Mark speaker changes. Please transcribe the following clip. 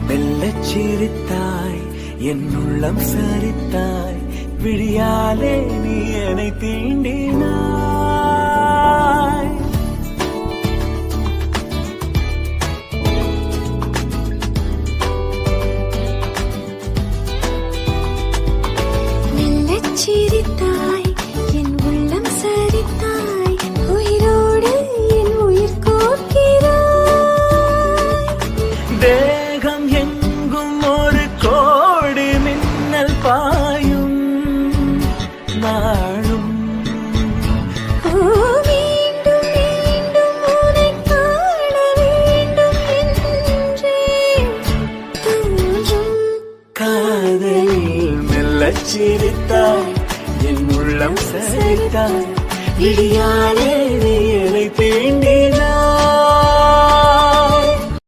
Speaker 1: மெல்லச் சிரித்தாய், என் உள்ளம் சரித்தாய், விழியாலே நீ என்னை தீண்டினாய்.
Speaker 2: மெல்லச் சிரித்தாய், என் உள்ளம் சரித்தாய், உயிரோடு என் உயிர் கோர்க்கிறாய்.
Speaker 1: தேகம் எங்கும் ஒரு கோடி மின்னல் பாயும் நாளும்.
Speaker 2: மீண்டும் மீண்டும் உன்னை காண வேண்டும் என்றே தோன்றும்.
Speaker 1: காதலில் மெல்லச் சிரித்தாய், என் உள்ளம் சரித்தாய், விழியாலே நீ என்னை தீண்டி